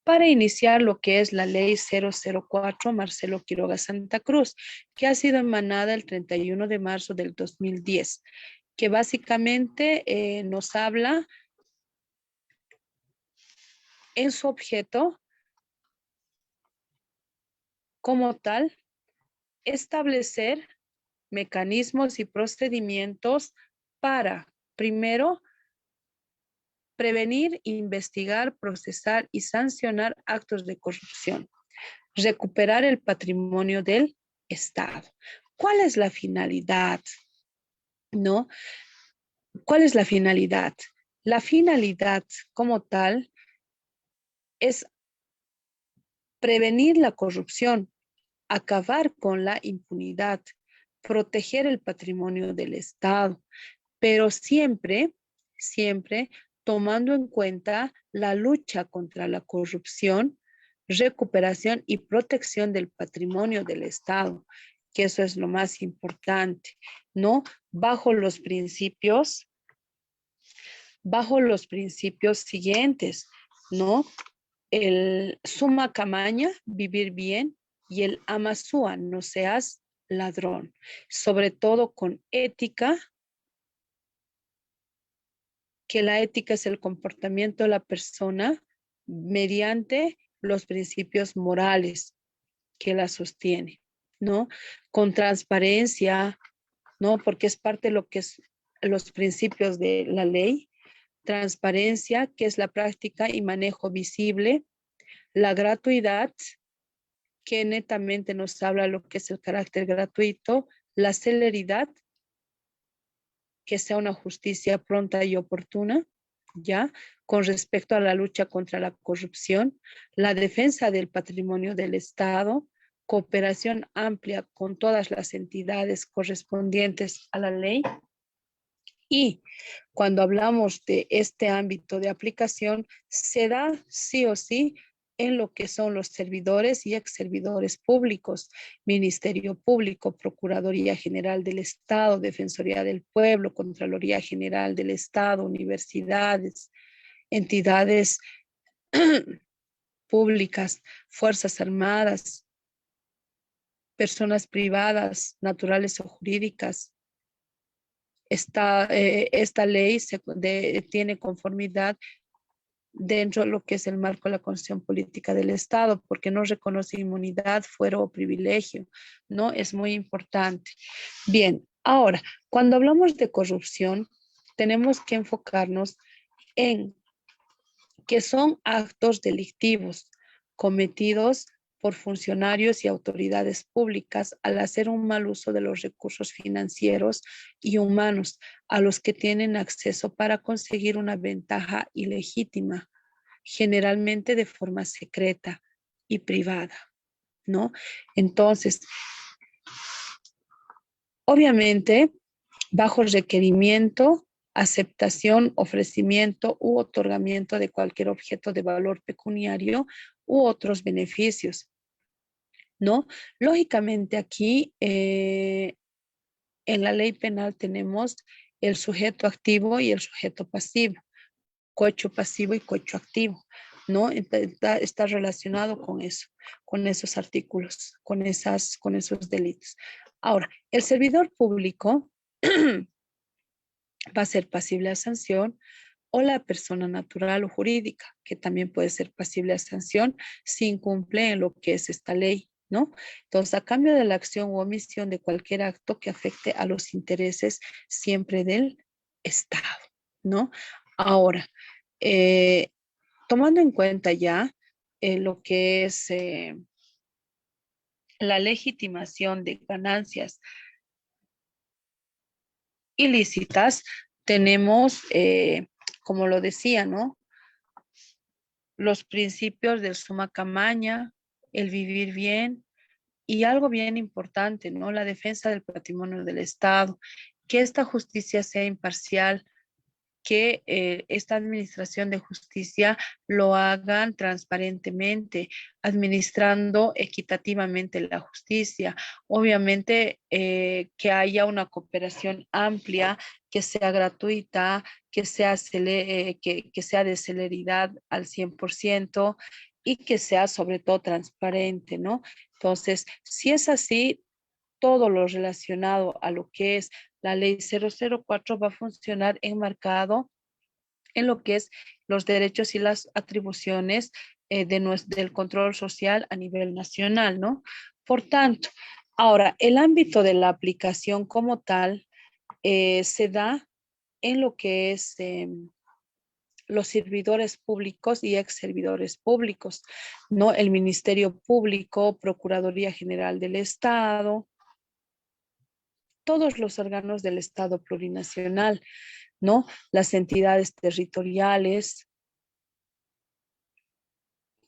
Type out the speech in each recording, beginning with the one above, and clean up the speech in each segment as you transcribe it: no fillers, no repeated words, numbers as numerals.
para iniciar lo que es la ley 004 Marcelo Quiroga Santa Cruz, que ha sido emanada el 31 de marzo del 2010, que básicamente nos habla en su objeto como tal, establecer mecanismos y procedimientos para, primero, prevenir, investigar, procesar y sancionar actos de corrupción, recuperar el patrimonio del Estado. ¿Cuál es la finalidad? ¿No? ¿Cuál es la finalidad? La finalidad como tal es prevenir la corrupción, acabar con la impunidad, proteger el patrimonio del Estado, pero siempre tomando en cuenta la lucha contra la corrupción, recuperación y protección del patrimonio del Estado, que eso es lo más importante, ¿no? Bajo los principios siguientes, ¿no? El suma camaña, vivir bien, y el amasúa, no seas ladrón, sobre todo con ética, que la ética es el comportamiento de la persona mediante los principios morales que la sostiene, ¿no? Con transparencia, ¿no? Porque es parte de lo que es los principios de la ley. Transparencia, que es la práctica y manejo visible. La gratuidad, que netamente nos habla de lo que es el carácter gratuito. La celeridad, que sea una justicia pronta y oportuna, ¿ya? Con respecto a la lucha contra la corrupción, la defensa del patrimonio del Estado, cooperación amplia con todas las entidades correspondientes a la ley. Y cuando hablamos de este ámbito de aplicación, se da sí o sí en lo que son los servidores y ex servidores públicos, Ministerio Público, Procuraduría General del Estado, Defensoría del Pueblo, Contraloría General del Estado, universidades, entidades públicas, Fuerzas Armadas, personas privadas, naturales o jurídicas. Esta ley tiene conformidad dentro de lo que es el marco de la Constitución Política del Estado, porque no reconoce inmunidad, fuero o privilegio, ¿no? Es muy importante. Bien, ahora, cuando hablamos de corrupción, tenemos que enfocarnos en que son actos delictivos cometidos por funcionarios y autoridades públicas al hacer un mal uso de los recursos financieros y humanos a los que tienen acceso para conseguir una ventaja ilegítima, generalmente de forma secreta y privada, ¿no? Entonces, obviamente, bajo requerimiento, aceptación, ofrecimiento u otorgamiento de cualquier objeto de valor pecuniario u otros beneficios, ¿no? Lógicamente aquí en la ley penal tenemos el sujeto activo y el sujeto pasivo, cohecho pasivo y cohecho activo, ¿no? Está relacionado con eso, con esos artículos, con esos delitos. Ahora, el servidor público va a ser pasible a sanción, o la persona natural o jurídica, que también puede ser pasible a sanción si incumple en lo que es esta ley, ¿no? Entonces, a cambio de la acción u omisión de cualquier acto que afecte a los intereses siempre del Estado, ¿no? Ahora, eh, tomando en cuenta ya lo que es la legitimación de ganancias ilícitas, tenemos, como lo decía, ¿no? Los principios del suma camaña, el vivir bien y algo bien importante, ¿no? La defensa del patrimonio del Estado, que esta justicia sea imparcial, que esta administración de justicia lo hagan transparentemente, administrando equitativamente la justicia. Obviamente que haya una cooperación amplia, que sea gratuita, que sea de celeridad al 100%, y que sea sobre todo transparente, ¿no? Entonces, si es así, todo lo relacionado a lo que es la ley 004 va a funcionar enmarcado en lo que es los derechos y las atribuciones del control social a nivel nacional, ¿no? Por tanto, ahora, el ámbito de la aplicación como tal se da en lo que es los servidores públicos y ex servidores públicos, ¿no? El Ministerio Público, Procuraduría General del Estado, todos los órganos del Estado plurinacional, ¿no? Las entidades territoriales,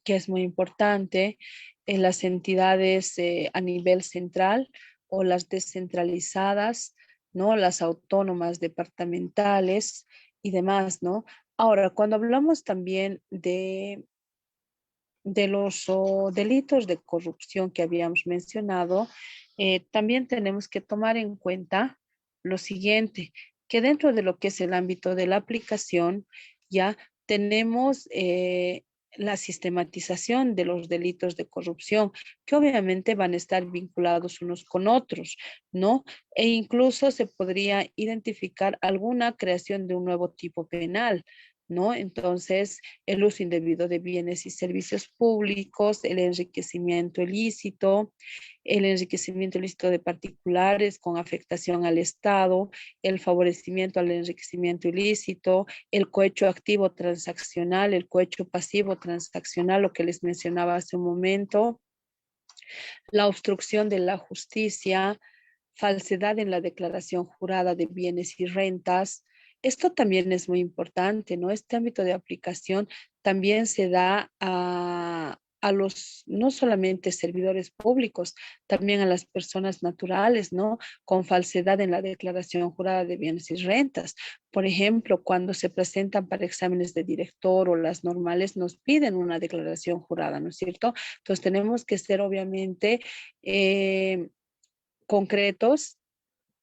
que es muy importante, en las entidades a nivel central o las descentralizadas, ¿no? Las autónomas departamentales y demás, ¿no? Ahora, cuando hablamos también de los delitos de corrupción que habíamos mencionado, también tenemos que tomar en cuenta lo siguiente, que dentro de lo que es el ámbito de la aplicación, ya tenemos la sistematización de los delitos de corrupción, que obviamente van a estar vinculados unos con otros, ¿no? E incluso se podría identificar alguna creación de un nuevo tipo penal, ¿no? Entonces, el uso indebido de bienes y servicios públicos, el enriquecimiento ilícito de particulares con afectación al Estado, el favorecimiento al enriquecimiento ilícito, el cohecho activo transaccional, el cohecho pasivo transaccional, lo que les mencionaba hace un momento, la obstrucción de la justicia, falsedad en la declaración jurada de bienes y rentas. Esto también es muy importante, ¿no? Este ámbito de aplicación también se da a los, no solamente servidores públicos, también a las personas naturales, ¿no? Con falsedad en la declaración jurada de bienes y rentas. Por ejemplo, cuando se presentan para exámenes de director o las normales, nos piden una declaración jurada, ¿no es cierto? Entonces tenemos que ser obviamente eh, concretos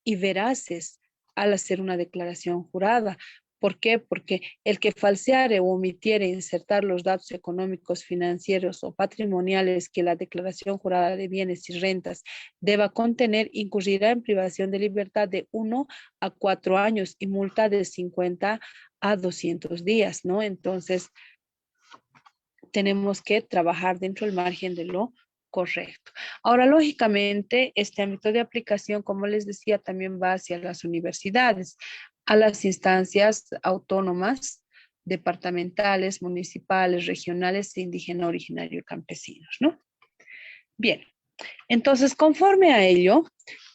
y veraces al hacer una declaración jurada. ¿Por qué? Porque el que falseare o omitiere insertar los datos económicos, financieros o patrimoniales que la declaración jurada de bienes y rentas deba contener, incurrirá en privación de libertad de 1 a 4 años y multa de 50 a 200 días, ¿no? Entonces, tenemos que trabajar dentro del margen de lo correcto. Ahora, lógicamente, este ámbito de aplicación, como les decía, también va hacia las universidades, a las instancias autónomas, departamentales, municipales, regionales e indígena, originario y campesinos, ¿no? Bien, entonces, conforme a ello,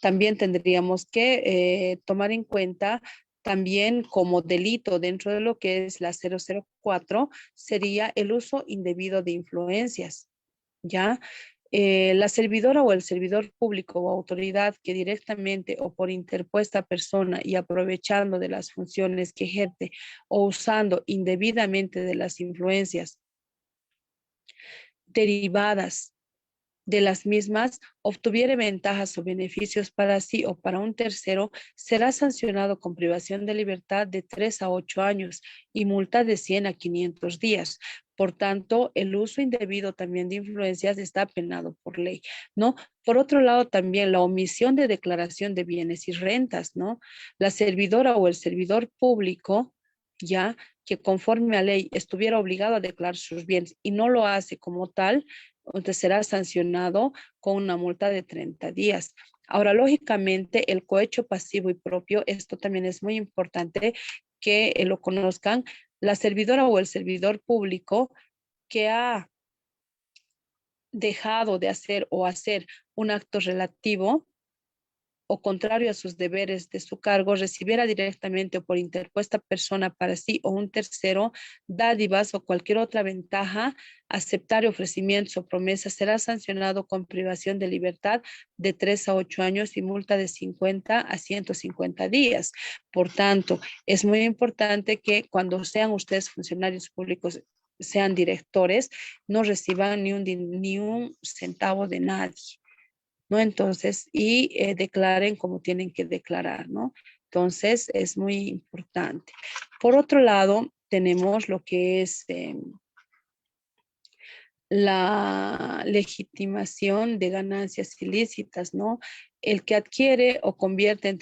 también tendríamos que tomar en cuenta también como delito dentro de lo que es la 004 sería el uso indebido de influencias, ¿ya? La servidora o el servidor público o autoridad que directamente o por interpuesta persona y aprovechando de las funciones que ejerce o usando indebidamente de las influencias derivadas de las mismas obtuviere ventajas o beneficios para sí o para un tercero, será sancionado con privación de libertad de 3 a 8 años y multa de 100 a 500 días. Por tanto, el uso indebido también de influencias está penado por ley, ¿no? Por otro lado, también la omisión de declaración de bienes y rentas, ¿no? La servidora o el servidor público, ya que conforme a ley estuviera obligado a declarar sus bienes y no lo hace como tal, entonces será sancionado con una multa de 30 días. Ahora, lógicamente, el cohecho pasivo y propio, esto también es muy importante que lo conozcan. La servidora o el servidor público que ha dejado de hacer o hacer un acto relativo o contrario a sus deberes de su cargo, recibiera directamente o por interpuesta persona para sí o un tercero dádivas o cualquier otra ventaja, aceptar ofrecimientos o promesas, será sancionado con privación de libertad de 3 a 8 años y multa de 50 a 150 días. Por tanto, es muy importante que cuando sean ustedes funcionarios públicos, sean directores, no reciban ni un centavo de nadie, ¿no? Entonces, y declaren como tienen que declarar, ¿no? Entonces, es muy importante. Por otro lado, tenemos lo que es la legitimación de ganancias ilícitas, ¿no? El que adquiere o convierte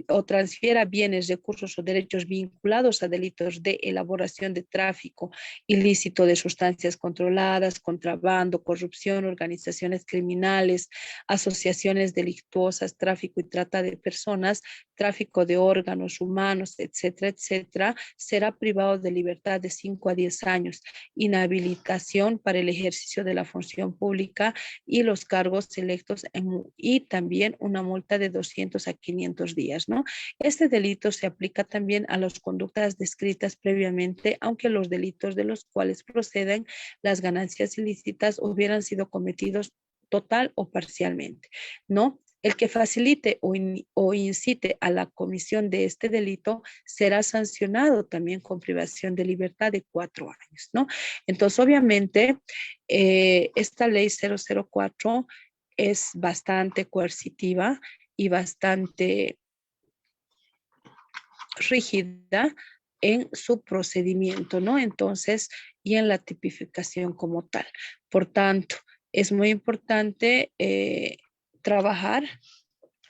o transfiera bienes, recursos o derechos vinculados a delitos de elaboración de tráfico ilícito de sustancias controladas, contrabando, corrupción, organizaciones criminales, asociaciones delictuosas, tráfico y trata de personas, tráfico de órganos humanos, etcétera, etcétera, será privado de libertad de 5 a 10 años, inhabilitación para el ejercicio de la función pública y los cargos electos y también una multa de 200 a 500 días, ¿no? Este delito se aplica también a las conductas descritas previamente, aunque los delitos de los cuales proceden las ganancias ilícitas hubieran sido cometidos total o parcialmente, ¿no? El que facilite o incite a la comisión de este delito será sancionado también con privación de libertad de 4 años, ¿no? Entonces, obviamente, esta ley 004 es bastante coercitiva y bastante rígida en su procedimiento, ¿no? Entonces, y en la tipificación como tal. Por tanto, es muy importante trabajar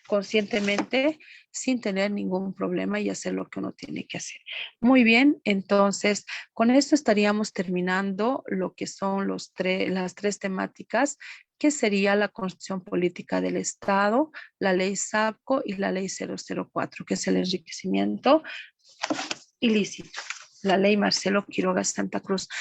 conscientemente sin tener ningún problema y hacer lo que uno tiene que hacer. Muy bien, entonces con esto estaríamos terminando lo que son las tres temáticas, que sería la Constitución Política del Estado, la Ley SAPCO y la Ley 004, que es el enriquecimiento ilícito. La Ley Marcelo Quiroga Santa Cruz.